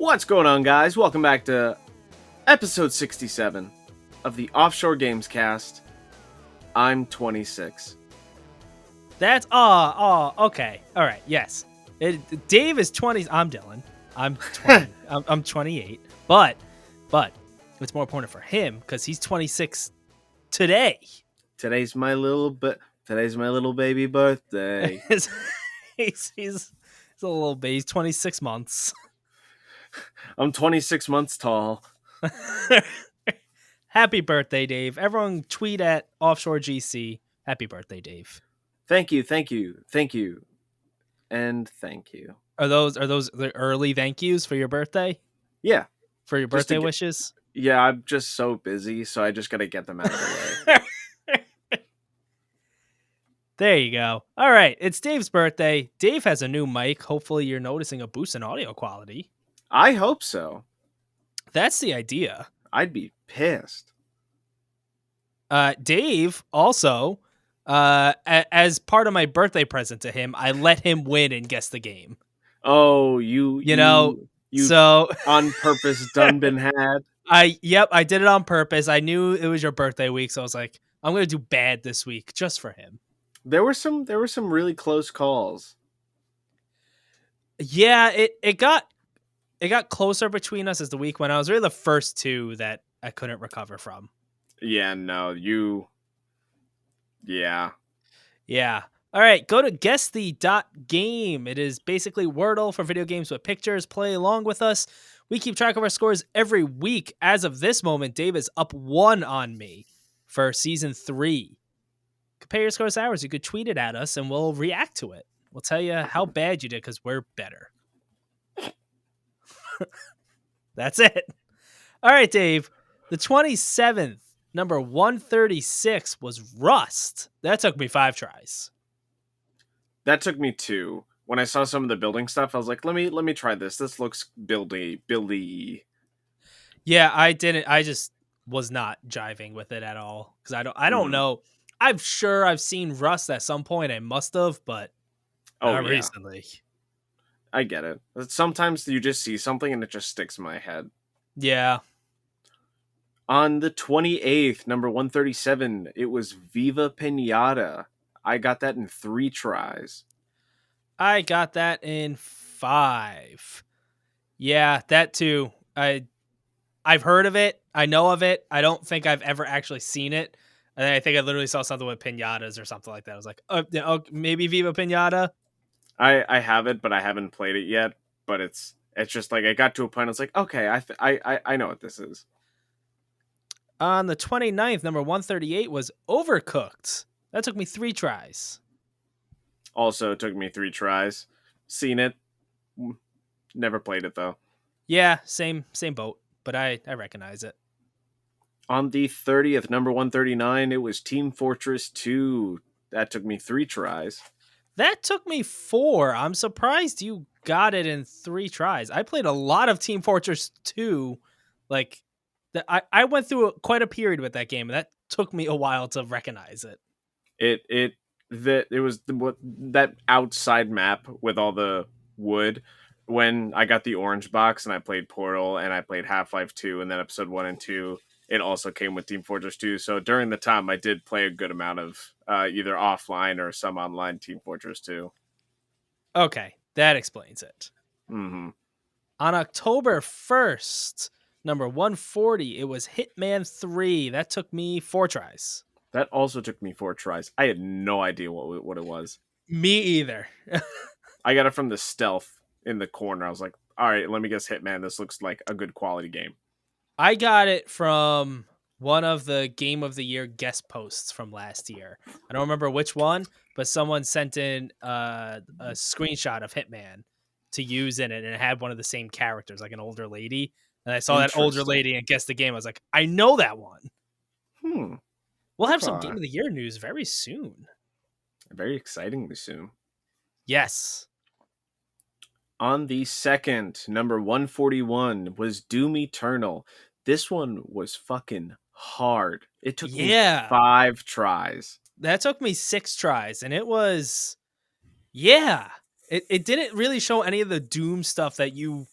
What's going on, guys? Welcome back to episode 67 of the Offshore Gamescast. I'm 26. That's okay. All right. Yes. Dave is 20. I'm Dylan. I'm 20. I'm 28. But it's more important for him because he's 26 today. Today's my little baby birthday. he's a little baby. He's 26 months. I'm 26 months tall. Happy birthday, Dave. Everyone tweet at Offshore GC. Happy birthday, Dave. Thank you. And thank you. Are those the early thank yous for your birthday? Yeah. For your birthday wishes? Yeah, I'm just so busy, so I just gotta get them out of the way. There you go. All right, it's Dave's birthday. Dave has a new mic. Hopefully you're noticing a boost in audio quality. I hope so. That's the idea. I'd be pissed. Dave also, as part of my birthday present to him, I let him win and guess the game. Oh, you so on purpose done been had. I did it on purpose. I knew it was your birthday week, so I was like, I'm gonna do bad this week just for him. There were some really close calls. Yeah, it got closer between us as the week went on. It was really the first two that I couldn't recover from. Yeah, no, Yeah. All right, go to guessthE.game. It is basically Wordle for video games with pictures. Play along with us. We keep track of our scores every week. As of this moment, Dave is up 1 on me for season 3. Compare your scores to ours. You could tweet it at us and we'll react to it. We'll tell you how bad you did because we're better. That's it. All right, Dave. The 27th, number 136, was Rust. That took me 5 tries. That took me 2. When I saw some of the building stuff, I was like, let me try this. This looks buildy. Yeah, I didn't. I just was not jiving with it at all because I don't know. I'm sure I've seen Rust at some point. I must have, but not recently. I get it. Sometimes you just see something and it just sticks in my head. Yeah. On the 28th, number 137, it was Viva Pinata. I got that in 3 tries. I got that in 5. Yeah, that too. I've heard of it. I know of it. I don't think I've ever actually seen it. And I think I literally saw something with pinatas or something like that. I was like, maybe Viva Pinata. I have it, but I haven't played it yet. But it's just like I got to a point. I was like, okay, I know what this is. On the 29th, number 138 was Overcooked. That took me 3 tries. Also took me 3 tries. Seen it. Never played it though. Yeah, same boat. But I recognize it. On the 30th, number 139, it was Team Fortress 2. That took me 3 tries. That took me 4. I'm surprised you got it in 3 tries. I played a lot of Team Fortress 2. Like, I went through quite a period with that game, and that took me a while to recognize it. It was that outside map with all the wood. When I got the orange box and I played Portal and I played Half-Life 2 and then episode 1 and 2, it also came with Team Fortress 2. So during the time, I did play a good amount of either offline or some online Team Fortress 2. Okay, that explains it. Mm-hmm. On October 1st, number 140, it was Hitman 3. That took me 4 tries. That also took me 4 tries. I had no idea what it was. Me either. I got it from the stealth in the corner. I was like, all right, let me guess Hitman. This looks like a good quality game. I got it from one of the Game of the Year guest posts from last year. I don't remember which one, but someone sent in a screenshot of Hitman to use in it, and it had one of the same characters, like an older lady. And I saw that older lady and guessed the game. I was like, I know that one. We'll have some Game of the Year news very soon. Very excitingly soon. Yes. On the 2nd, number 141 was Doom Eternal. This one was fucking hard. It took me 5 tries. That took me 6 tries, and it was... Yeah. It didn't really show any of the Doom stuff that you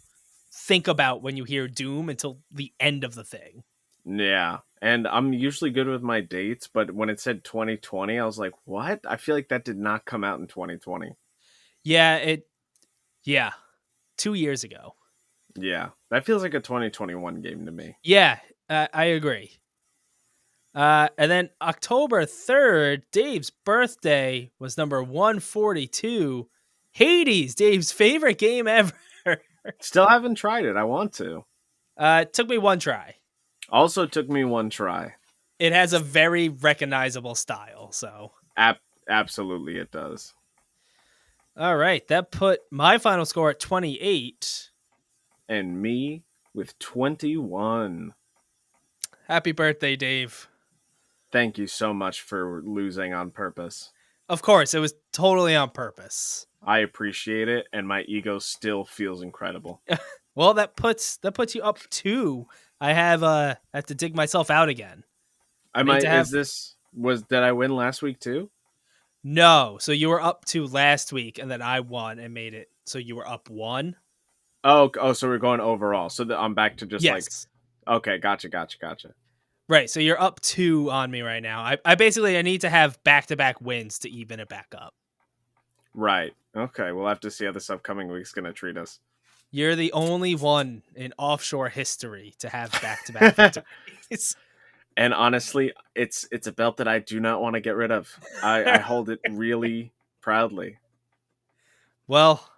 think about when you hear Doom until the end of the thing. Yeah. And I'm usually good with my dates, but when it said 2020, I was like, what? I feel like that did not come out in 2020. Yeah, yeah, 2 years ago. Yeah. That feels like a 2021 game to me. Yeah, I agree. And then October 3rd, Dave's birthday was number 142. Hades, Dave's favorite game ever. Still haven't tried it. I want to. It took me one try. Also took me one try. It has a very recognizable style. So, Absolutely, it does. all right, that put my final score at 28. And me with 21. Happy birthday, Dave. Thank you so much for losing on purpose. Of course, it was totally on purpose. I appreciate it, and my ego still feels incredible. Well, that puts you up 2. I have to dig myself out again. I Need might to have did I win last week too? No. So you were up 2 last week, and then I won and made it so you were up 1. Oh, so we're going overall. So I'm back to just like, Yes. okay, gotcha. Right. So you're up 2 on me right now. I basically I need to have back-to-back wins to even it back up. Right. Okay, we'll have to see how this upcoming week's gonna treat us. You're the only one in offshore history to have back-to-back victories. And honestly, it's a belt that I do not want to get rid of. I hold it really proudly. Well,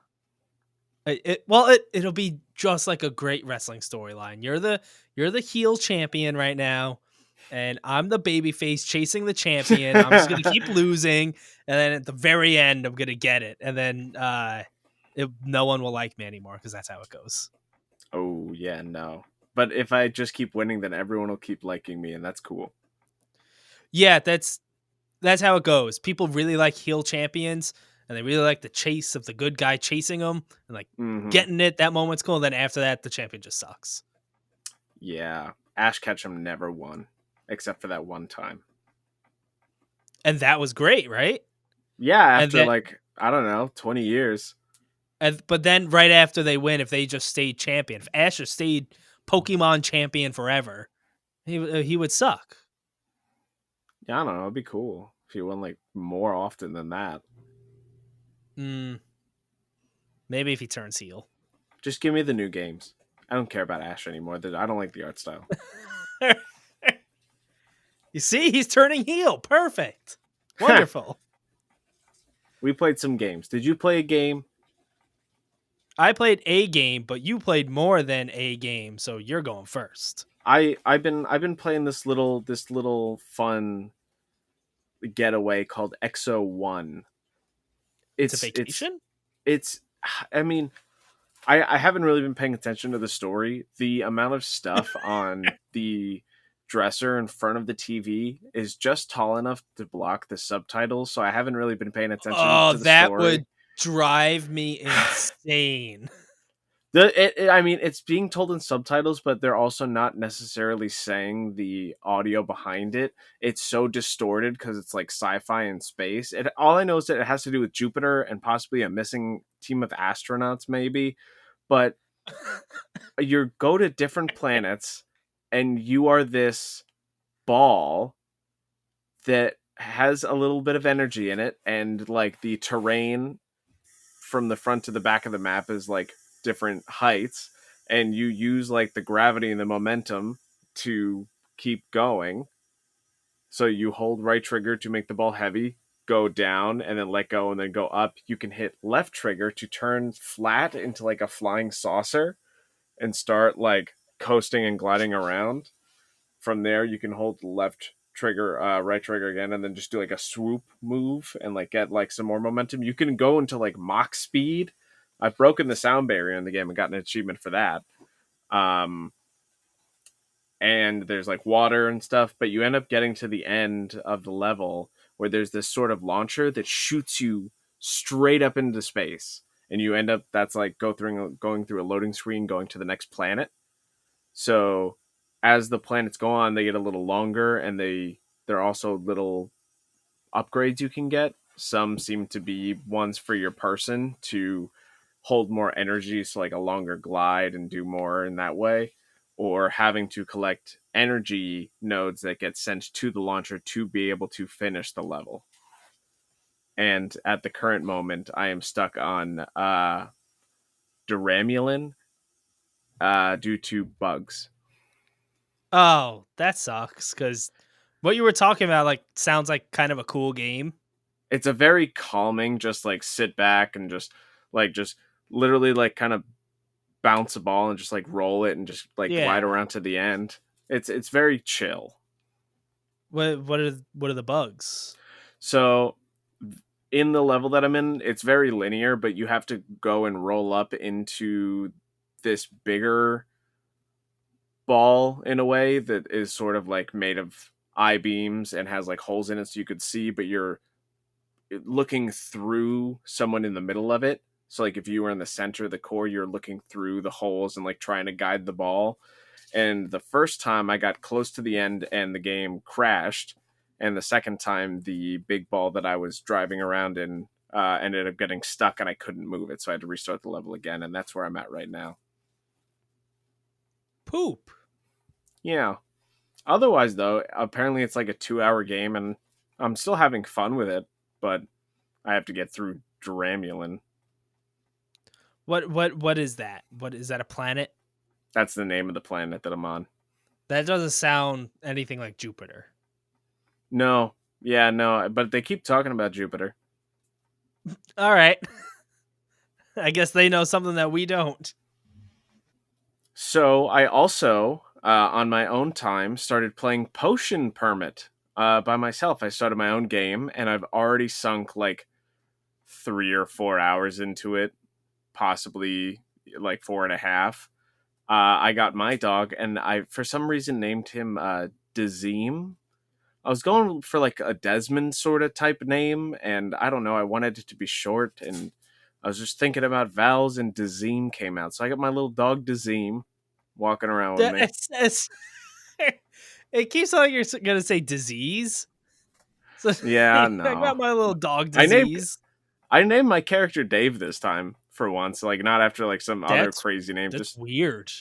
it'll be just like a great wrestling storyline. You're the heel champion right now, and I'm the babyface chasing the champion. I'm just gonna keep losing, and then at the very end, I'm gonna get it, and then no one will like me anymore because that's how it goes. Oh yeah, no. But if I just keep winning, then everyone will keep liking me, and that's cool. Yeah, that's how it goes. People really like heel champions, and they really like the chase of the good guy chasing them, and like getting it. That moment's cool. And then after that, the champion just sucks. Yeah, Ash Ketchum never won, except for that one time. And that was great, right? Yeah, after then, like I don't know, 20 years. But then right after they win, if they just stayed champion, if Ash just stayed Pokemon champion forever, he would suck. Yeah, I don't know. It'd be cool if he won like more often than that. Maybe if he turns heel. Just give me the new games. I don't care about Ash anymore. I don't like the art style. You see, he's turning heel. Perfect. Wonderful. We played some games. Did you play a game? I played a game, but you played more than a game, so you're going first. I've been playing this little fun getaway called Exo 1. It's a vacation? It's I mean, I haven't really been paying attention to the story. The amount of stuff on the dresser in front of the TV is just tall enough to block the subtitles, so I haven't really been paying attention to the that story. Would drive me insane. I mean, it's being told in subtitles, but they're also not necessarily saying the audio behind it. It's so distorted because it's like sci-fi and space. All I know is that it has to do with Jupiter and possibly a missing team of astronauts, maybe. But you go to different planets, and you are this ball that has a little bit of energy in it, and like the terrain from the front to the back of the map is like different heights, and you use like the gravity and the momentum to keep going. So you hold right trigger to make the ball heavy, go down, and then let go, and then go up. You can hit left trigger to turn flat into like a flying saucer and start like coasting and gliding around. From there, you can hold left trigger, right trigger again, and then just do like a swoop move and like get like some more momentum. You can go into like Mach speed. I've broken the sound barrier in the game and gotten an achievement for that. And there's like water and stuff, but you end up getting to the end of the level where there's this sort of launcher that shoots you straight up into space, and you end up that's like going through a loading screen, going to the next planet. So as the planets go on, they get a little longer, and they're also little upgrades you can get. Some seem to be ones for your person to hold more energy, so like a longer glide and do more in that way, or having to collect energy nodes that get sent to the launcher to be able to finish the level. And at the current moment, I am stuck on Duramulin due to bugs. Oh, that sucks. Because what you were talking about like sounds like kind of a cool game. It's a very calming, just like sit back and just literally like kind of bounce a ball and just like roll it and just like glide Yeah. around to the end. It's very chill. What are the bugs? So in the level that I'm in, it's very linear, but you have to go and roll up into this bigger ball in a way that is sort of like made of I beams and has like holes in it so you could see, but you're looking through someone in the middle of it. So like if you were in the center of the core, you're looking through the holes and like trying to guide the ball. And the first time I got close to the end and the game crashed. And the second time the big ball that I was driving around in ended up getting stuck and I couldn't move it. So I had to restart the level again. And that's where I'm at right now. Poop. Yeah. Otherwise, though, apparently it's like a 2 hour game and I'm still having fun with it, but I have to get through Dramulin. What is that? What is that, a planet? That's the name of the planet that I'm on. That doesn't sound anything like Jupiter. No, yeah, no, but they keep talking about Jupiter. All right. I guess they know something that we don't. So I also, on my own time, started playing Potion Permit by myself. I started my own game, and I've already sunk like 3 or 4 hours into it, possibly like 4.5. I got my dog, and I, for some reason, named him Dazim. I was going for like a Desmond sort of type name, and I don't know. I wanted it to be short, and I was just thinking about vowels, and Dazim came out. So I got my little dog Dazim walking around with That- me. it keeps like you're gonna say disease. So Yeah, I no. got my little dog I named disease. I named my character Dave this time for once, like not after like some other That's crazy name. that's Just weird.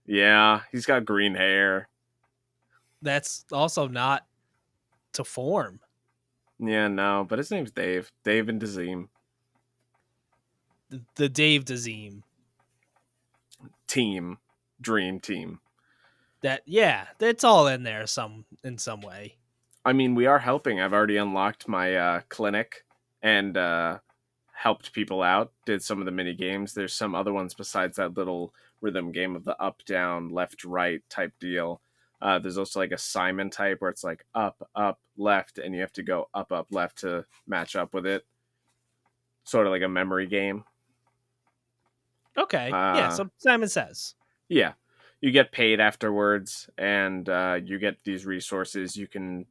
yeah, he's got green hair. That's also not to form. Yeah, no, but his name's Dave. Dave and Dazim. The Dave Dazim. Team. Dream team. That yeah, that's all in there in some way. I mean, we are helping. I've already unlocked my clinic and helped people out. Did some of the mini games. There's some other ones besides that little rhythm game of the up, down, left, right type deal. There's also like a Simon type where it's like up, up, left, and you have to go up, up, left to match up with it. Sort of like a memory game. Okay. Yeah, Uh, so Simon Says. yeah, you get paid afterwards, and you get these resources. You can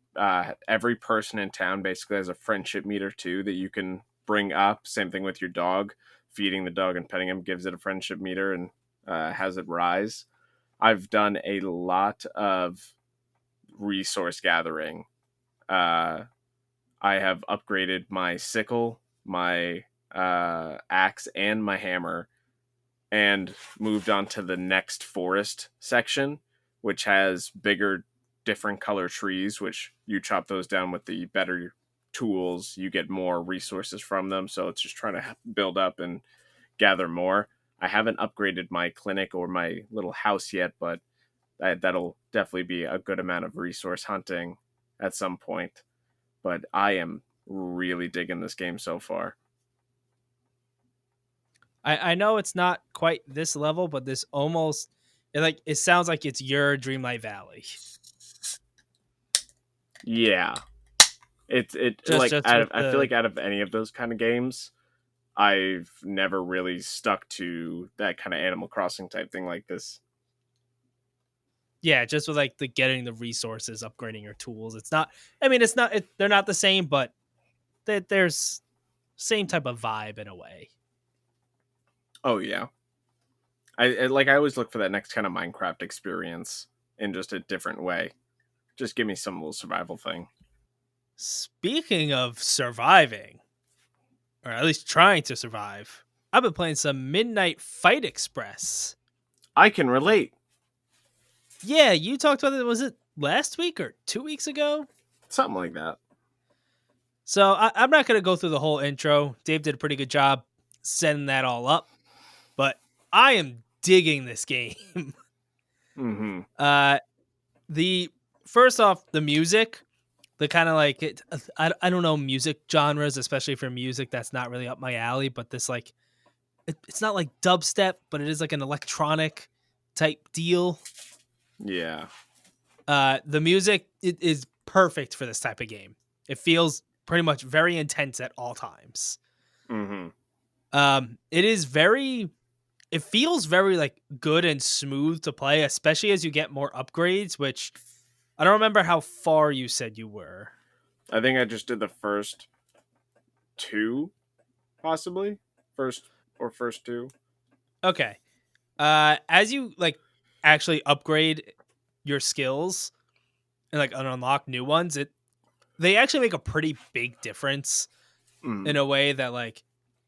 every person in town basically has a friendship meter too that you can bring up. Same thing with your dog. Feeding the dog and petting him gives it a friendship meter and has it rise. I've done a lot of resource gathering. Uh, I have upgraded my sickle, my axe, and my hammer and moved on to the next forest section, which has bigger, different color trees, which you chop those down with the better tools, you get more resources from them. So it's just trying to build up and gather more. I haven't upgraded my clinic or my little house yet, but that'll definitely be a good amount of resource hunting at some point. But I am really digging this game so far. I know it's not quite this level, but this almost it sounds like it's your Dreamlight Valley. Yeah, it like Just with I feel the like out of any of those kind of games, I've never really stuck to that kind of Animal Crossing type thing like this. yeah, just with like the getting the resources, upgrading your tools. It's not. I mean, it's not. They're not the same, but there's same type of vibe in a way. Oh yeah, I always look for that next kind of Minecraft experience in just a different way. Just give me some little survival thing. Speaking of surviving, or at least trying to survive, I've been playing some Midnight Fight Express. I can relate. Yeah, you talked about it. Was it last week or 2 weeks ago? Something like that. So I'm not going to go through the whole intro. Dave did a pretty good job setting that all up, but I am digging this game. Mm-hmm. The first off, the music, the kind of like I don't know music genres, especially for music that's not really up my alley. But this like it's not like dubstep, but it is like an electronic type deal. Yeah. The music is perfect for this type of game. It feels pretty much very intense at all times. Mm-hmm. It is very. It feels very like good and smooth to play, especially as you get more upgrades. Which I don't remember how far you said you were. I think I just did the first two, possibly first two. Okay. As you like actually upgrade your skills and like unlock new ones, they actually make a pretty big difference in a way that like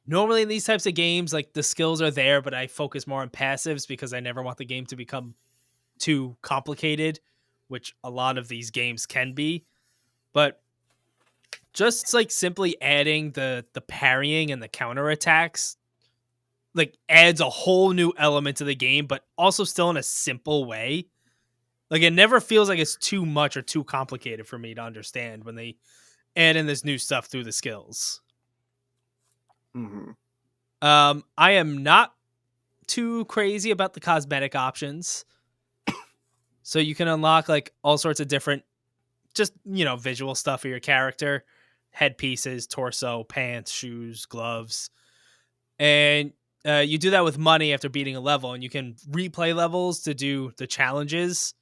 normally in these types of games like the skills are there, but I focus more on passives because I never want the game to become too complicated, which a lot of these games can be. But just like simply adding the parrying and the counterattacks like adds a whole new element to the game, but also still in a simple way. Like it never feels like it's too much or too complicated for me to understand when they add in this new stuff through the skills. Mm-hmm. I am not too crazy about the cosmetic options. So you can unlock like all sorts of different just, visual stuff for your character, headpieces, torso, pants, shoes, gloves. And you do that with money after beating a level, and you can replay levels to do the challenges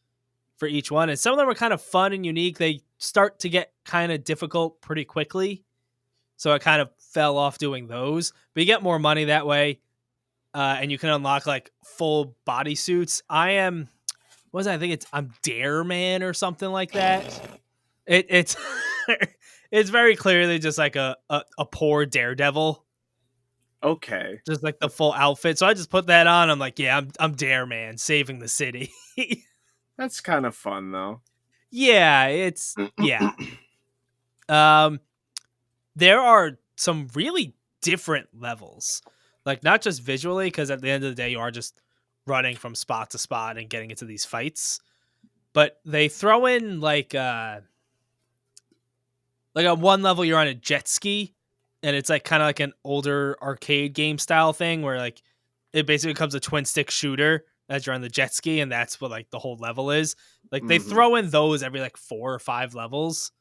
for each one. And some of them are kind of fun and unique. They start to get kind of difficult pretty quickly. So I kind of fell off doing those. But you get more money that way. And you can unlock like full bodysuits. I think I'm Dare Man or something like that. It's it's very clearly just like a poor daredevil, Okay. just like the full outfit. So I just put that on. I'm like, yeah, I'm Dare Man saving the city. That's kind of fun though. Yeah, yeah. Um, there are some really different levels, like not just visually, because at the end of the day, you are just running from spot to spot and getting into these fights. But they throw in like on one level you're on a jet ski, and it's like kind of like an older arcade game style thing where like it basically becomes a twin stick shooter as you're on the jet ski, and that's what like the whole level is. Like they Mm-hmm. throw in those every like 4 or 5 levels,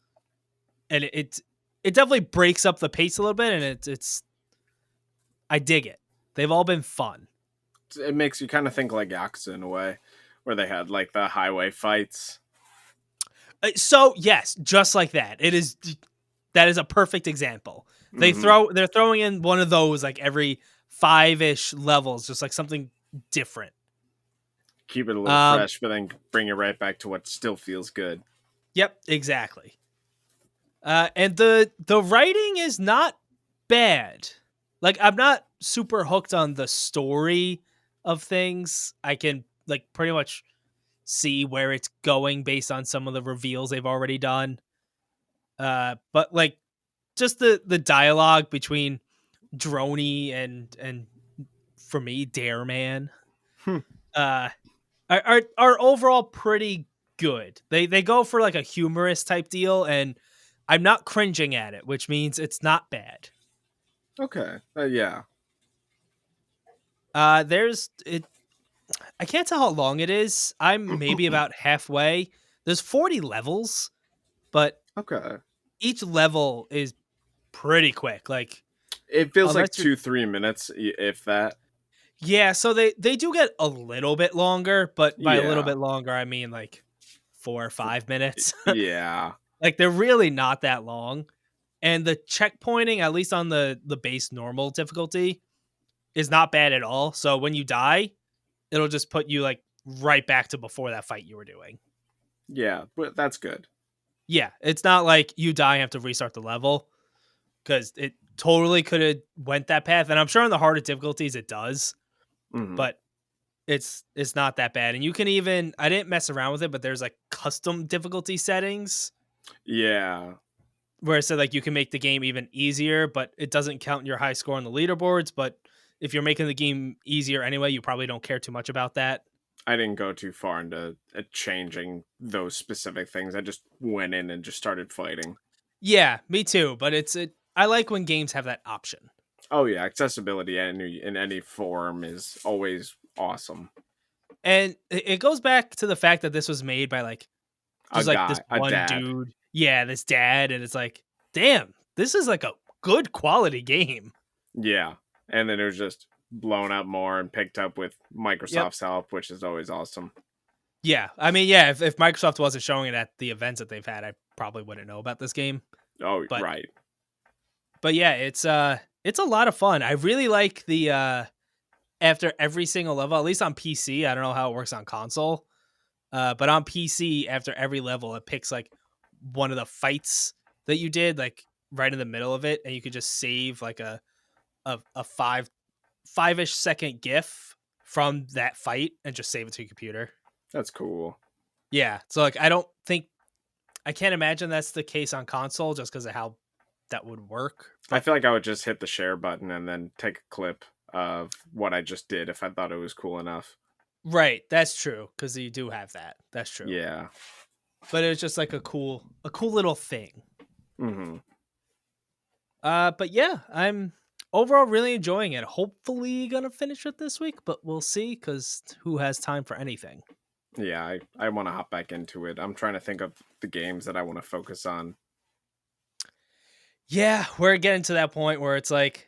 and it definitely breaks up the pace a little bit, and it's I dig it. They've all been fun. It makes you kind of think like Yakuza in a way, where they had like the highway fights. So yes, just like that. That is a perfect example. Mm-hmm. They're throwing in one of those like every 5-ish levels, just like something different. Keep it a little Um, fresh, but then bring it right back to what still feels good. yep, exactly. And the writing is not bad. Like I'm not super hooked on the story of things. I can like pretty much see where it's going based on some of the reveals they've already done. But like just the dialogue between Droney and for me Dare Man Hmm. uh are overall pretty good. They go for like a humorous type deal, and I'm not cringing at it, which means it's not bad. Okay. Yeah. There's it. I can't tell how long it is. I'm maybe about halfway. There's 40 levels, but Okay. each level is pretty quick. Like It feels unless like you're 2-3 minutes, if that. yeah, so they do get a little bit longer, but by a little Yeah. bit longer I mean like 4 or 5 minutes. Yeah. Like they're really not that long. And the checkpointing, at least on the base normal difficulty, is not bad at all. So when you die, it'll just put you like right back to before that fight you were doing. Yeah. But that's good. Yeah, it's not like you die and have to restart the level because totally could have went that path, and I'm sure in the harder difficulties it does, Hmm. but it's not that bad. And you can even I didn't mess around with it, but there's like custom difficulty settings Yeah, where it said like you can make the game even easier, but it doesn't count your high score on the leaderboards. But if you're making the game easier anyway, you probably don't care too much about that. I didn't go too far into changing those specific things. I just went in and just started fighting. Yeah, me too. But I like when games have that option. Oh yeah, accessibility in any form is always awesome. And it goes back to the fact that this was made by like A just like this guy, a one dad. dude. Yeah, this dad, and it's like, damn, this is like a good quality game. Yeah, and then it was just blown up more and picked up with Yep. Microsoft's help, which is always awesome. Yeah, I mean, yeah, if Microsoft wasn't showing it at the events that they've had, I probably wouldn't know about this game. Oh But right, yeah, it's a lot of fun. I really like the after every single level, at least on PC. I don't know how it works on console. But on PC, after every level, it picks like one of the fights that you did, like right in the middle of it, and you could just save like a 5-ish second GIF from that fight and just save it to your computer. that's cool. Yeah, so like I can't imagine that's the case on console just because of how that would work. I But feel like I would just hit the share button and then take a clip of what I just did if I thought it was cool enough. right, that's true because you do have that. That's true. Yeah. But it was just like a cool little thing. Hmm. But yeah, I'm overall really enjoying it. Hopefully gonna finish it this week, but we'll see because who has time for anything? Yeah, I want to hop back into it. I'm trying to think of the games that I want to focus on. Yeah, we're getting to that point where it's like,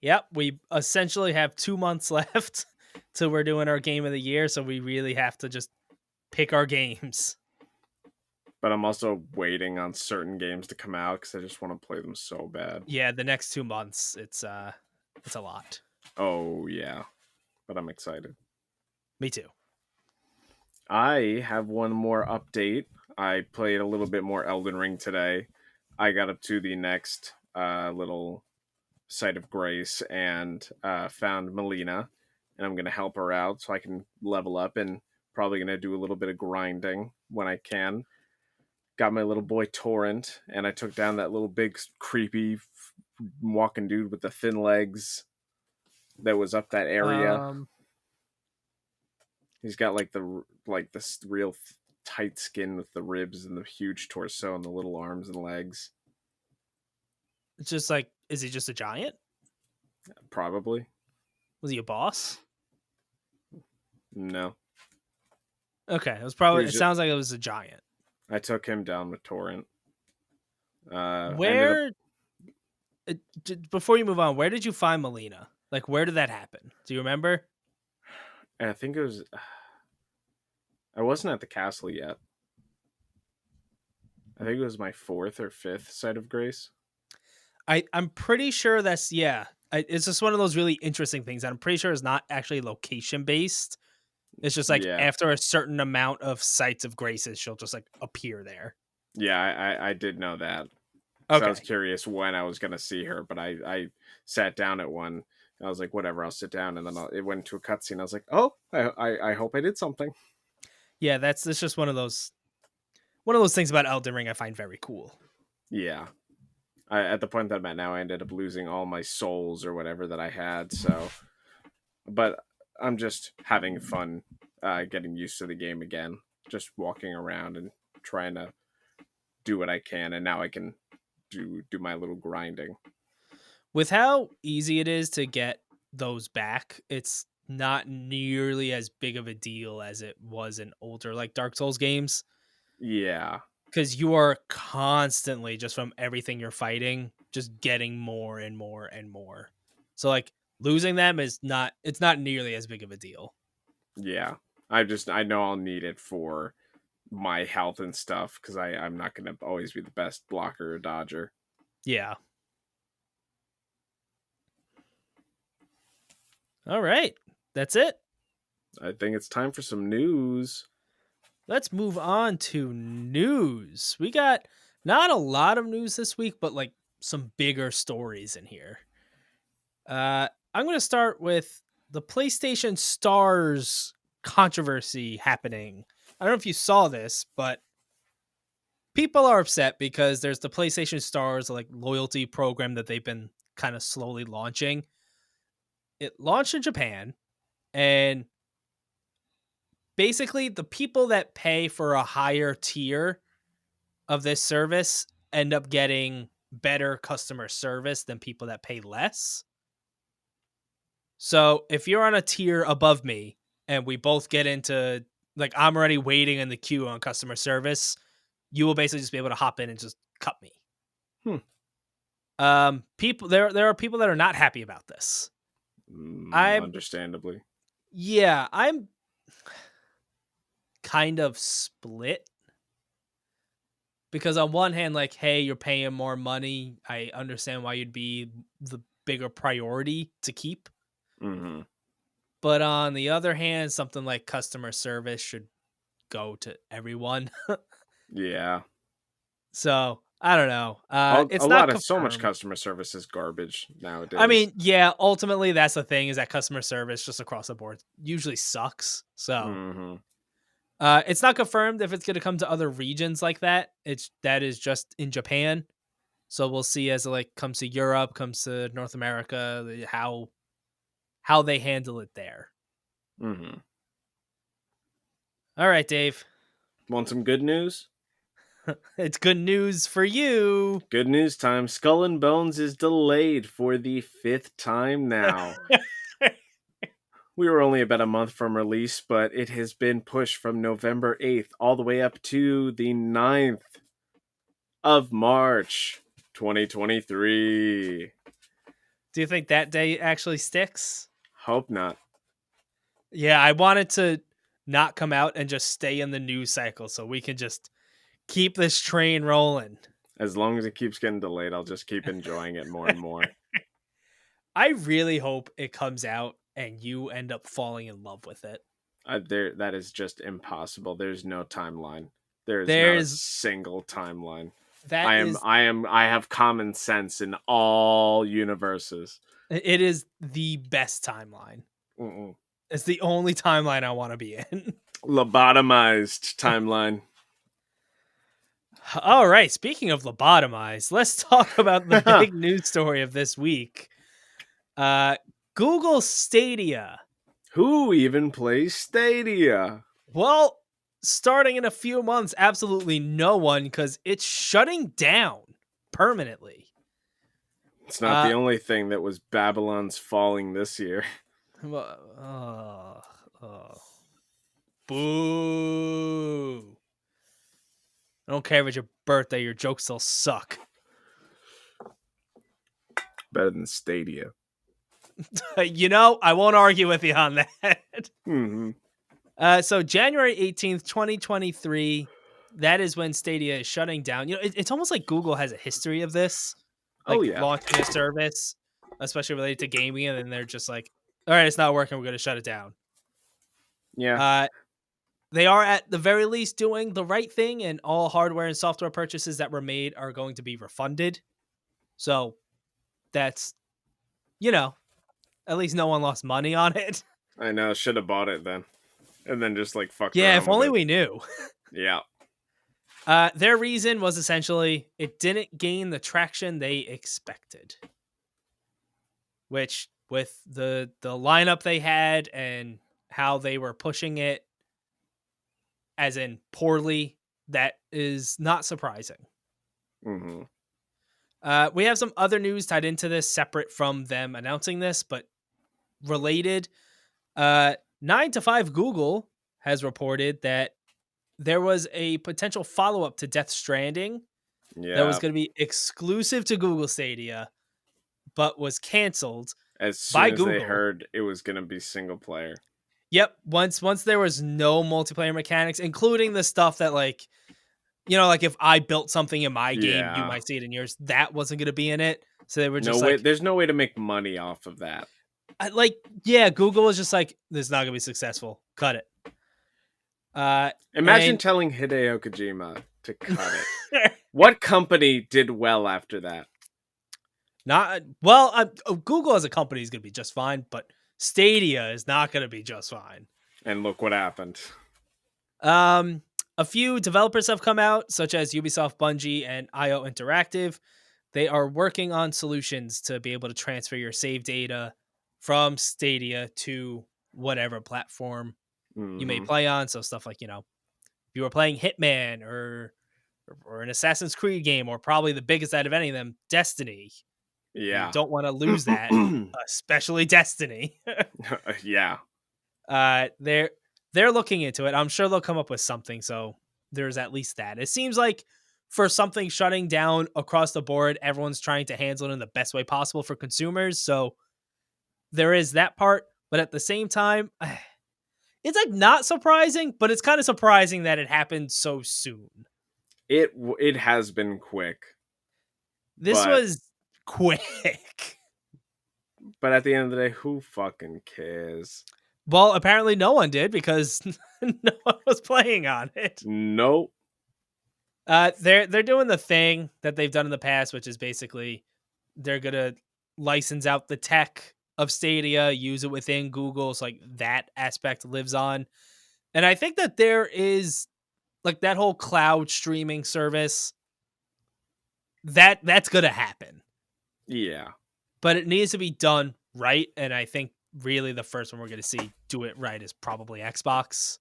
yep, we essentially have 2 months left till we're doing our game of the year, so we really have to just pick our games. But I'm also waiting on certain games to come out because I just want to play them so bad. Yeah, the next 2 months, it's a lot. Oh yeah, but I'm excited. Me too. I have one more update. I played a little bit more Elden Ring today. I got up to the next little site of grace and found Melina, and I'm gonna help her out so I can level up and probably gonna do a little bit of grinding when I can. Got my little boy Torrent, and I took down that little big creepy walking dude with the thin legs that was up that area. Um, He's got like this real tight skin with the ribs and the huge torso and the little arms and legs. it's just like, is he just a giant? Probably. Was he a boss? No. Okay, it was He probably. was It just, sounds like it was a giant. I took him down with Torrent. Ended up. Where before you move on, where did you find Melina? Like, where did that happen? Do you remember? I think it was. I wasn't at the castle yet. I think it was my fourth or fifth site of grace. I'm pretty sure that's yeah. It's just one of those really interesting things. I'm pretty sure it's not actually location based. It's just like Yeah, after a certain amount of sites of graces, she'll just like appear there. yeah, I did know that. So I was Okay. curious when I was gonna see her, but I sat down at one. And I was like, whatever, I'll sit down, and then it went into a cutscene. I was like, oh, I hope I did something. Yeah, that's just one of those things about Elden Ring I find very cool. Yeah, at the point that I'm at now, I ended up losing all my souls or whatever that I had. So, but I'm just having fun, getting used to the game again. Just walking around and trying to do what I can, and now I can do my little grinding. With how easy it is to get those back, it's not nearly as big of a deal as it was in older like Dark Souls games Yeah, because you are constantly just from everything you're fighting just getting more and more and more. So like losing them is not it's not nearly as big of a deal. yeah. I know I'll need it for my health and stuff because I'm not gonna always be the best blocker or dodger. Yeah. All right. That's it. I think it's time for some news. Let's move on to news. We got not a lot of news this week, but like some bigger stories in here. I'm going to start with the PlayStation Stars controversy happening. I don't know if you saw this, but people are upset because there's the PlayStation Stars like loyalty program that they've been kind of slowly launching. It launched in Japan, and basically the people that pay for a higher tier of this service end up getting better customer service than people that pay less. So if you're on a tier above me and we both get into, like, I'm already waiting in the queue on customer service, you will basically just be able to hop in and just cut me. People there are people that are not happy about this. Understandably. Yeah, I'm kind of split. Because on one hand, like, hey, you're paying more money. I understand why you'd be the bigger priority to keep. Mm-hmm. But on the other hand, something like customer service should go to everyone. Yeah. So I don't know. It's A not lot of confirmed. so much customer service is garbage nowadays. I mean, yeah, ultimately that's the thing, is that customer service just across the board usually sucks. So it's not confirmed if it's going to come to other regions like that. That is just in Japan. So we'll see as it like comes to Europe, comes to North America, how they handle it there. Mm-hmm. All right, Dave. Want some good news? It's good news for you. Good news time. Skull and Bones is delayed for the 5th time now. We were only about a month from release, but it has been pushed from November 8th all the way up to the 9th of March, 2023. Do you think that day actually sticks? Hope not. Yeah, I want it to not come out and just stay in the news cycle so we can just keep this train rolling. As long as it keeps getting delayed, I'll just keep enjoying it more and more. I really hope it comes out and you end up falling in love with it. That is just impossible. There's no timeline. There's not a single timeline. I have common sense in all universes. It is the best timeline. Mm-mm. It's the only timeline I want to be in. Lobotomized timeline. All right. Speaking of lobotomized, let's talk about the big news story of this week. Google Stadia. Who even plays Stadia? Well, starting in a few months, absolutely no one, because it's shutting down permanently. It's not the only thing that was Babylon's falling this year. Boo. I don't care if it's your birthday, your jokes still suck. Better than Stadia. I won't argue with you on that. Mm-hmm. So January 18th, 2023, that is when Stadia is shutting down. It's almost like Google has a history of this. Launching a service, especially related to gaming, and then they're just like, all right, it's not working, we're going to shut it down. Yeah. They are at the very least doing the right thing, and all hardware and software purchases that were made are going to be refunded. So that's, at least no one lost money on it. I know, should have bought it then. And then just fucked around. Yeah, if only we knew. Yeah. Their reason was essentially it didn't gain the traction they expected. Which, with the lineup they had and how they were pushing it, as in poorly, that is not surprising. Mm-hmm. We have some other news tied into this, separate from them announcing this, but related. 9 to 5 Google has reported that there was a potential follow-up to Death Stranding that was going to be exclusive to Google Stadia, but was canceled as soon as Google. They heard it was going to be single player. Yep. Once there was no multiplayer mechanics, including the stuff that if I built something in my game, you might see it in yours. That wasn't going to be in it. So they were just there's no way to make money off of that. Google was just like, this is not going to be successful. Cut it. Imagine telling Hideo Kojima to cut it. What company did well after that? Not well. Google as a company is going to be just fine, but Stadia is not going to be just fine. And look what happened. Um, a few developers have come out, such as Ubisoft, Bungie, and IO Interactive. They are working on solutions to be able to transfer your save data from Stadia to whatever platform you may Hmm. play on. So stuff like, if you were playing Hitman or an Assassin's Creed game, or probably the biggest out of any of them, Destiny. You Yeah. don't want to lose that, especially Destiny. Yeah. They're looking into it. I'm sure they'll come up with something. So there's at least that. It seems like for something shutting down across the board, everyone's trying to handle it in the best way possible for consumers. So there is that part. But at the same time, it's like not surprising, but it's kind of surprising that it happened so soon. It has been quick, This but was quick. at the end of the day, who fucking cares? Well, apparently no one did because no one was playing on it. Nope. They're doing the thing that they've done in the past, which is basically they're gonna license out the tech of Stadia, use it within Google, so like that aspect lives on. And I think that there is like that whole cloud streaming service that's gonna happen, Yeah. but it needs to be done right. And I think really the first one we're gonna see do it right is probably Xbox.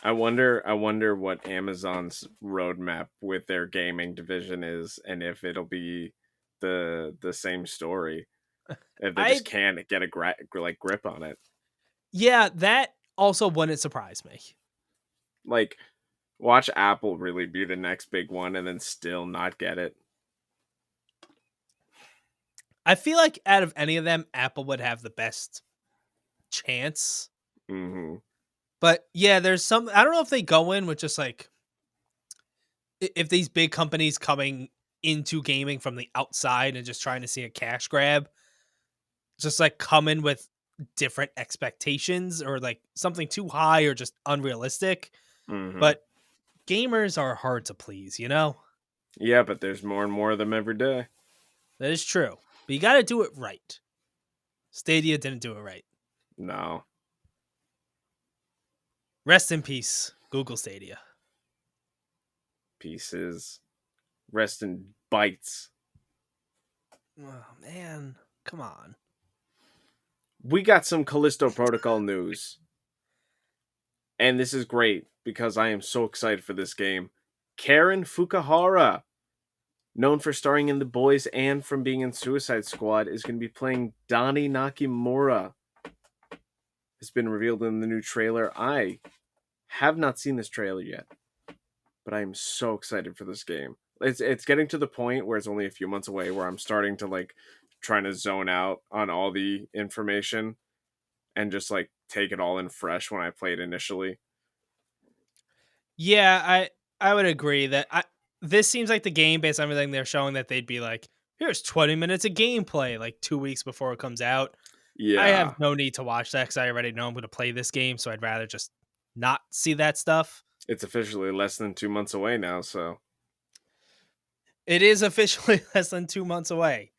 I wonder what Amazon's roadmap with their gaming division is, and if it'll be the same story. If they I just can't get a grip on it. Yeah, that also wouldn't surprise me. Like, watch Apple really be the next big one and then still not get it. I feel like out of any of them, Apple would have the best chance. Hmm. But yeah, there's some. I don't know if they go in with just like if these big companies coming into gaming from the outside and just trying to see a cash grab, just like come in with different expectations or like something too high or just unrealistic. Hmm. But gamers are hard to please, you know? Yeah, but there's more and more of them every day. That is true. But you got to do it right. Stadia didn't do it right. No. Rest in peace, Google Stadia. Pieces. Rest in bites. Oh, man. Come on. We got some Callisto Protocol news. And this is great because I am so excited for this game. Karen Fukuhara, known for starring in The Boys and from being in Suicide Squad, is going to be playing Donnie Nakimura. Has been revealed in the new trailer. I have not seen this trailer yet, but I am so excited for this game. It's getting to the point where it's only a few months away where I'm starting to like trying to zone out on all the information and just like take it all in fresh when I played initially. Yeah, I would agree that this seems like the game based on everything they're showing that they'd be like, here's 20 minutes of gameplay like 2 weeks before it comes out. I have Yeah, no need to watch that because I already know I'm going to play this game, so I'd rather just not see that stuff. it's officially less than 2 months away now, so It is officially less than 2 months away,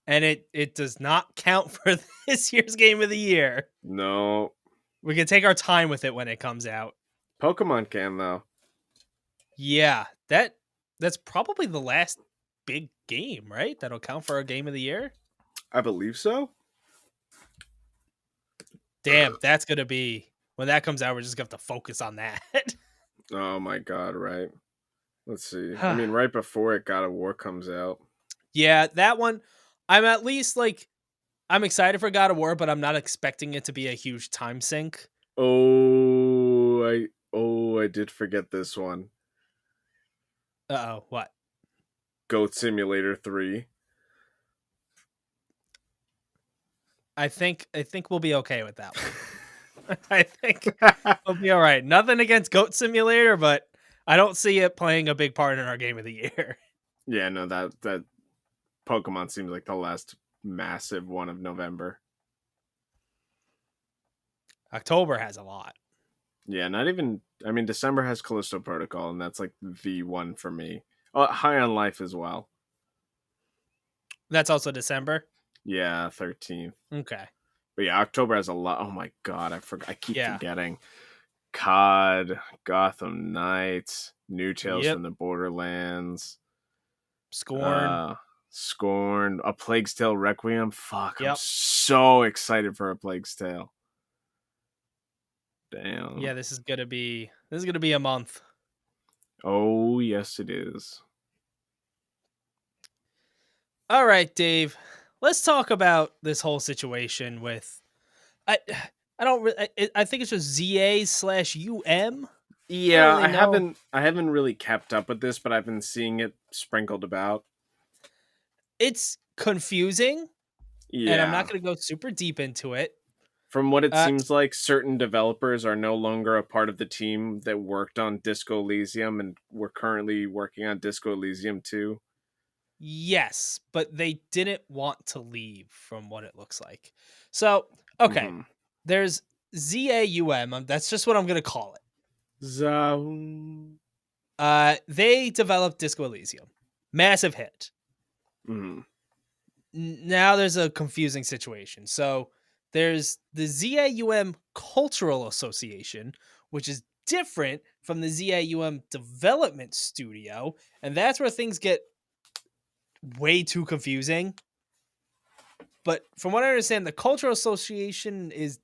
and it does not count for this year's game of the year. no. We can take our time with it when it comes out. Pokemon can though. Yeah, that's probably the last big game, right? That'll count for our game of the year. I believe so. Damn, that's gonna be when that comes out. We're just gonna have to focus on that. Oh my god, right. Let's see. I mean, right before it, God of War comes out. Yeah, that one. I'm at least like I'm excited for God of War, but I'm not expecting it to be a huge time sink. Oh, I did forget this one. Uh oh, what? Goat Simulator 3. I think we'll be okay with that one. I think we'll be all right. Nothing against Goat Simulator, but I don't see it playing a big part in our game of the year. Yeah, no, that Pokemon seems like the last massive one of November. October has a lot. Yeah, not even. I mean, December has Callisto Protocol, and that's like the one for me. Oh, High on Life as well. That's also December. Yeah, 13th. Okay. But yeah, October has a lot. Oh my god, I keep Yeah. forgetting. COD, Gotham Knights, New Tales Yep. from the Borderlands, Scorn. uh, Scorn, A Plague's Tale Requiem. Fuck, I'm Yep. so excited for A Plague's Tale. Damn. Yeah, this is gonna be a month. Oh yes, it is. All right, Dave. Let's talk about this whole situation with I. I don't. I think it's just ZA/UM. I don't Yeah, really know. I haven't really kept up with this, but I've been seeing it sprinkled about. It's confusing, and I'm not Yeah. going to go super deep into it. From what it Uh, seems like, certain developers are no longer a part of the team that worked on Disco Elysium and we're currently working on Disco Elysium 2. yes, but they didn't want to leave, from what it looks like. So, okay, Mm-hmm. there's ZAUM. That's just what I'm going to call it. Zoom. They developed Disco Elysium, massive hit. Mm-hmm. Now there's a confusing situation. So there's the ZAUM Cultural Association, which is different from the ZAUM Development Studio, and that's where things get way too confusing. But from what I understand, the Cultural Association is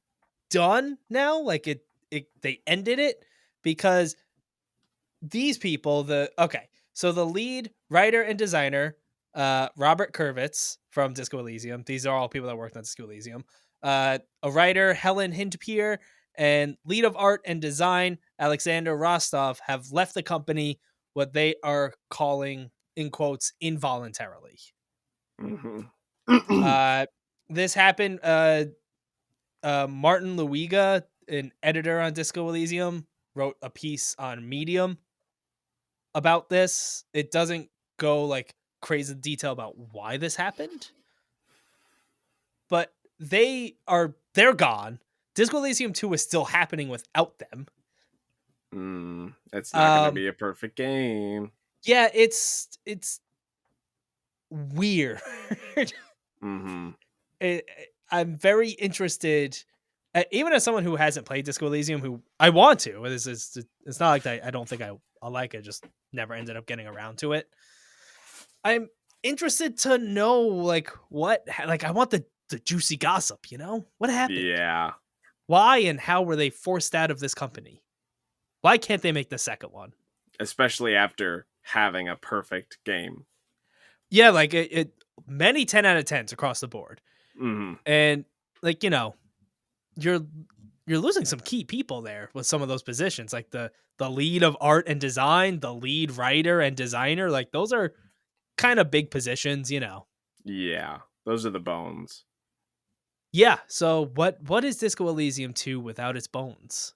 done now. Like they ended it because these people, so the lead writer and designer, Robert Kurvitz from Disco Elysium. These are all people that worked on Disco Elysium. A writer, Helen Hindpier, and lead of art and design, Alexander Rostov, have left the company, what they are calling, in quotes, involuntarily. Mm-hmm. Uh, this happened. Martin Luiga, an editor on Disco Elysium, wrote a piece on Medium about this. It doesn't go like crazy detail about why this happened, but they're gone. Disco Elysium 2 is still happening without them. It's not going to Um be a perfect game. yeah, it's weird. Mm-hmm. it, I'm very interested, even as someone who hasn't played Disco Elysium, who I want to. It's not like that. I don't think I like it. Just never ended up getting around to it. I'm interested to know like what like I want the juicy gossip, What happened? Yeah. Why and how were they forced out of this company? Why can't they make the second one? Especially after having a perfect game. Yeah, like it many 10 out of 10s across the board. Mm-hmm. And like, you're losing some key people there with some of those positions, like the lead of art and design, the lead writer and designer, like those are kind of big positions. Yeah. Those are the bones. Yeah, so what is Disco Elysium 2 without its bones?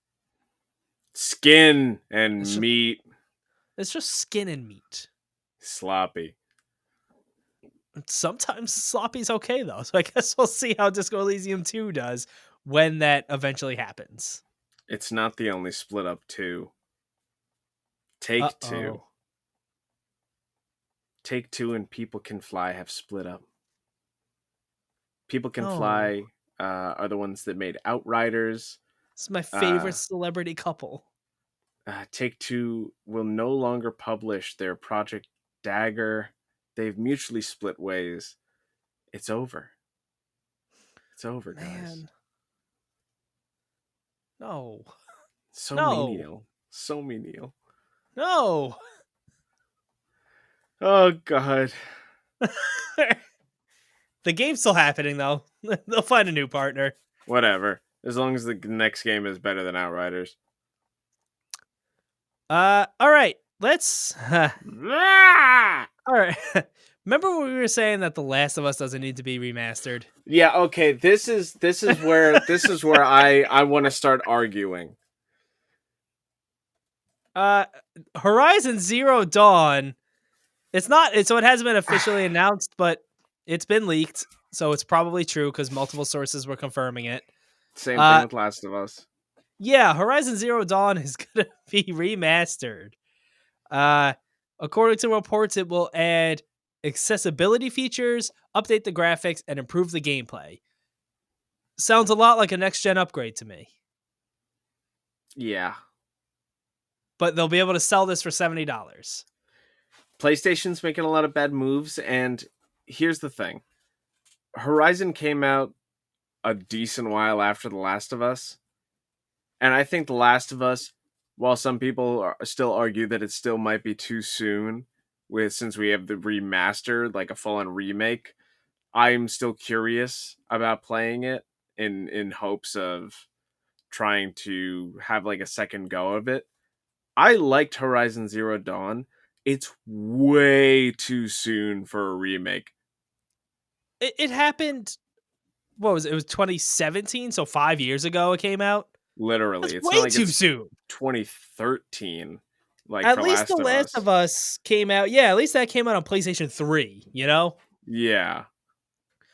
Skin It's and just meat. it's just skin and meat. Sloppy. Sometimes sloppy's okay though. So I guess we'll see how Disco Elysium 2 does when that eventually happens. It's not the only split up, too. Take Two. Uh-oh. Take Two and People Can Fly have split up. People Can No. Fly are the ones that made Outriders. This is my favorite Uh, celebrity couple. Take Two will no longer publish their Project Dagger. They've mutually split ways. It's over. It's over, guys. Man. No. So No. menial. So menial. No. Oh, God. The game's still happening though. They'll find a new partner. Whatever. As long as the next game is better than Outriders. All right. Let's Ah! all right. Remember when we were saying that The Last of Us doesn't need to be remastered? Yeah, okay. This is where I want to start arguing. Horizon Zero Dawn. It's not so it hasn't been officially announced, but it's been leaked, so it's probably true because multiple sources were confirming it. Same thing with Last of Us. Yeah, Horizon Zero Dawn is gonna be remastered. According to reports, it will add accessibility features, update the graphics, and improve the gameplay. Sounds a lot like a next-gen upgrade to me. Yeah. But they'll be able to sell this for $70. PlayStation's making a lot of bad moves, and here's the thing. Horizon came out a decent while after The Last of Us, and I think The Last of Us, while some people still argue that it still might be too soon, since we have the remaster, like a full-on remake, I'm still curious about playing it in hopes of trying to have like a second go of it. I liked Horizon Zero Dawn. It's way too soon for a remake. It happened, what was it? It was 2017, so 5 years ago it came out. Literally. That's It's not way like too it's soon. 2013, like At for least The Last of Last Us. of Us came out. Yeah, at least that came out on PlayStation 3, you know? Yeah.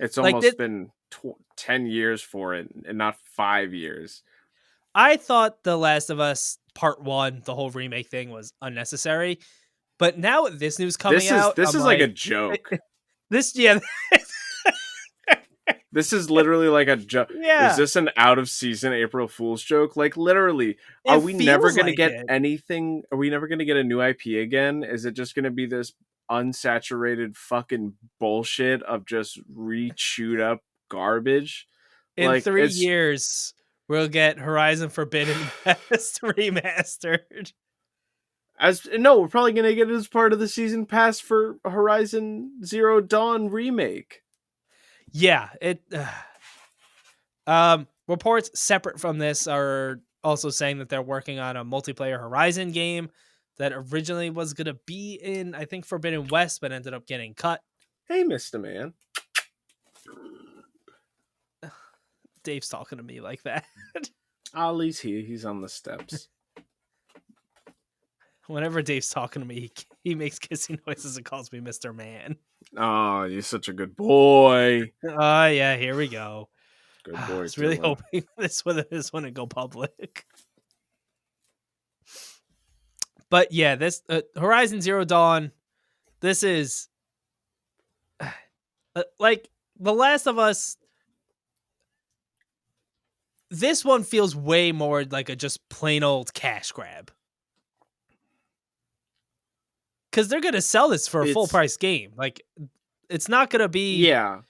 It's Like, almost been 10 years for it, and not 5 years. I thought The Last of Us Part 1, the whole remake thing, was unnecessary. But now with this news coming out, This I'm is like a like, joke. this, yeah, This is literally like a joke. Is yeah, this an out of season April Fool's joke? Like literally, are it we never feels going to like get it. anything? Are we never going to get a new IP again? Is it just going to be this unsaturated fucking bullshit of just re-chewed up garbage? In Like 3 years, we'll get Horizon Forbidden West remastered. we're probably going to get it as part of the season pass for Horizon Zero Dawn remake. Yeah, reports separate from this are also saying that they're working on a multiplayer Horizon game that originally was going to be in, I think, Forbidden West, but ended up getting cut. Hey, Mr. Man. Dave's talking to me like that. Ollie's here. He's on the steps. Whenever Dave's talking to me, he makes kissing noises and calls me Mr. Man. Oh, you're such a good boy. Oh, yeah, here we go. Good I boy. was really Dylan. hoping this wouldn't go public. But yeah, this Horizon Zero Dawn, this is like The Last of Us. This one feels way more like a just plain old cash grab. Because they're going to sell this for a full price game. Like, it's not going to be. Yeah.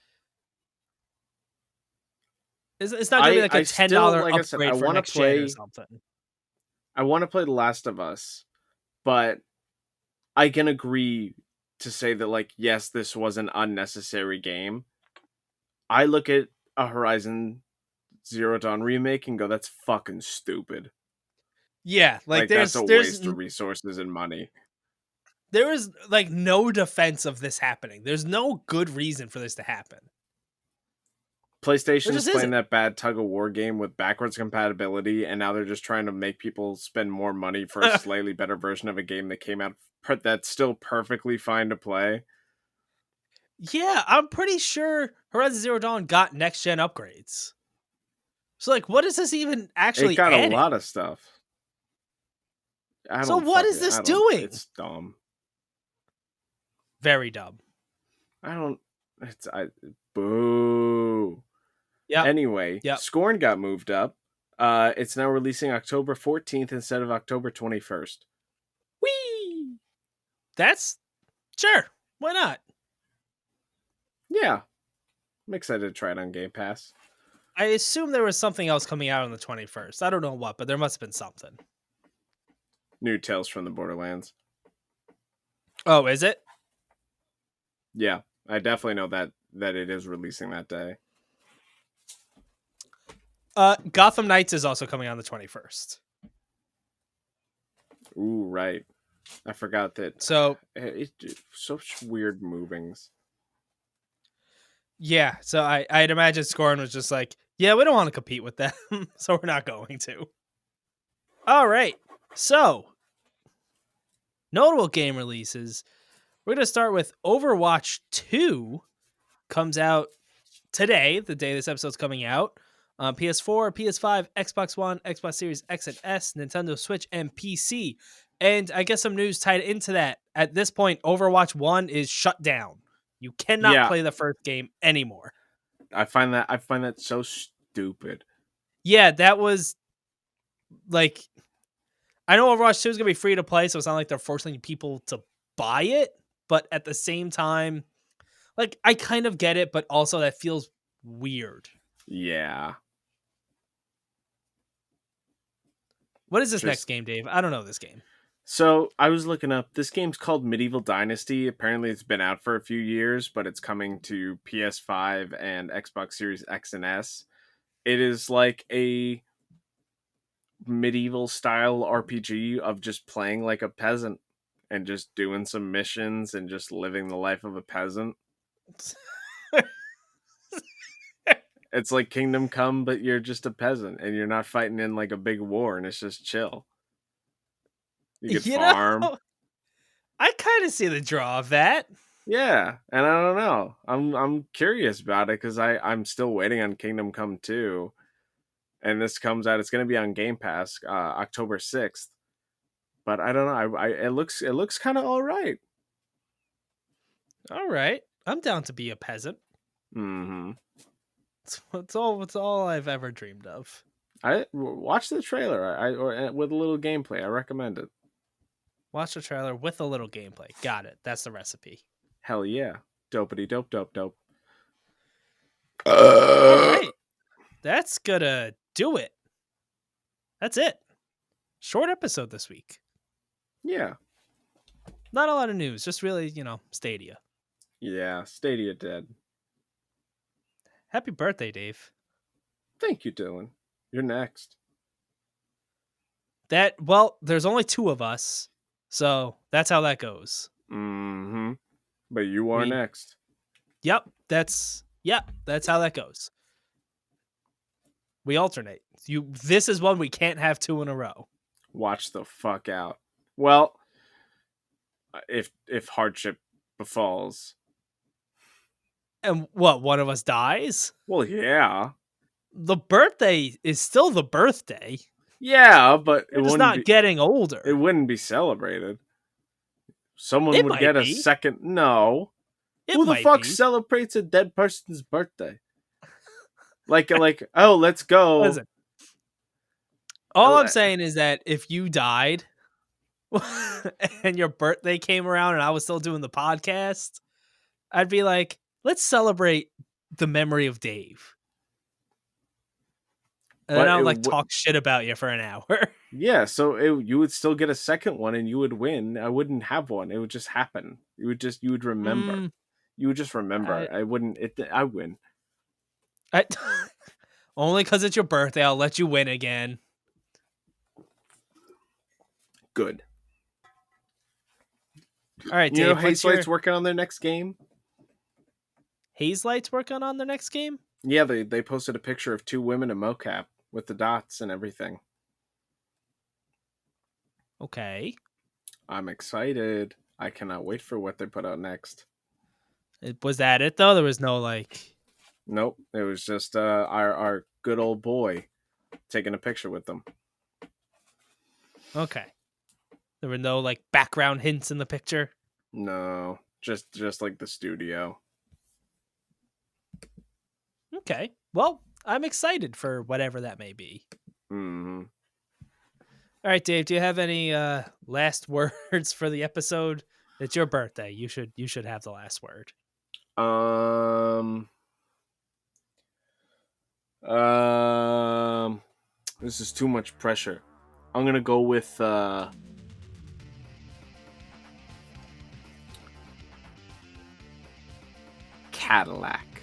It's not going to be like a $10 like upgrade I said, for next gen or something. I want to play The Last of Us, but I can agree to say that, like, yes, this was an unnecessary game. I look at a Horizon Zero Dawn remake and go, that's fucking stupid. Yeah, like that's a waste of resources and money. There is like no defense of this happening. There's no good reason for this to happen. PlayStation's playing that bad tug of war game with backwards compatibility, and now they're just trying to make people spend more money for a slightly better version of a game that came out that's still perfectly fine to play. Yeah, I'm pretty sure Horizon Zero Dawn got next gen upgrades. So, like, what is this even actually? It got adding? a lot of stuff. So what is this doing? It's dumb. Very dumb. Boo. Yeah. Anyway, Scorn got moved up. It's now releasing October 14th instead of October 21st. Whee! That's sure. Why not? Yeah. I'm excited to try it on Game Pass. I assume there was something else coming out on the 21st. I don't know what, but there must have been something. New Tales from the Borderlands. Oh, is it? Yeah, I definitely know that it is releasing that day. Gotham Knights is also coming on the 21st. Ooh, right. I forgot that. So such weird movings. Yeah, so I'd imagine Scorn was just like, yeah, we don't want to compete with them, so we're not going to. All right, so notable game releases. We're going to start with Overwatch 2. Comes out today, the day this episode's coming out. PS4, PS5, Xbox One, Xbox Series X and S, Nintendo Switch, and PC. And I guess some news tied into that. At this point, Overwatch 1 is shut down. You cannot Yeah, play the first game anymore. I find that so stupid. Yeah, that was like, I know Overwatch 2 is gonna be free to play, so it's not like they're forcing people to buy it. But at the same time, like, I kind of get it, but also that feels weird. Yeah. What is this next Just game, Dave? I don't know this game. so I was looking up. This game's called Medieval Dynasty. Apparently, it's been out for a few years, but it's coming to PS5 and Xbox Series X and S. It is like a medieval style RPG of just playing like a peasant and just doing some missions and just living the life of a peasant. It's like Kingdom Come, but you're just a peasant and you're not fighting in like a big war, and it's just chill. You could You know, farm. I kind of see the draw of that. Yeah, and I don't know. I'm curious about it because I'm still waiting on Kingdom Come 2, and this comes out. It's going to be on Game Pass October 6th. But I don't know. It looks kind of all right. All right, I'm down to be a peasant. Mm-hmm. It's all I've ever dreamed of. I watch the trailer. Or with a little gameplay. I recommend it. Watch the trailer with a little gameplay. Got it. That's the recipe. Hell yeah, dopey dope dope dope. All right, that's gonna do it. That's it. Short episode this week. Yeah, Not a lot of news. Just really, Stadia. yeah. Stadia dead. Happy birthday, Dave. Thank you, Dylan. You're next. There's only two of us, so that's how that goes. Mm-hmm. But you are next. Yep, that's how that goes. We alternate. This is one we can't have two in a row. Watch the fuck out. Well, if hardship befalls. And what, one of us dies? Well, yeah. The birthday is still the birthday. Yeah, but We're just not getting older. It wouldn't be celebrated. Someone It would might get a be. second. No. Who the fuck celebrates a dead person's birthday? Like, oh, let's go. Listen, all I'm saying is that if you died and your birthday came around and I was still doing the podcast, I'd be like, let's celebrate the memory of Dave. And then I'll talk shit about you for an hour. Yeah, so you would still get a second one and you would win. I wouldn't have one. It would just happen. You would remember. You would just remember. I wouldn't. I win. Only because it's your birthday, I'll let you win again. Good. All right, Dave. You know Hazelight's working on their next game? Hazelight's working on their next game? Yeah, they posted a picture of two women in mocap with the dots and everything. Okay. I'm excited. I cannot wait for what they put out next. Was that it, though? There was no, Nope. It was just our good old boy taking a picture with them. Okay. There were no, background hints in the picture? No. Just like the studio. Okay. Well, I'm excited for whatever that may be. Mm-hmm. All right, Dave, do you have any last words for the episode? It's your birthday. You should have the last word. This is too much pressure. I'm gonna go with Cadillac.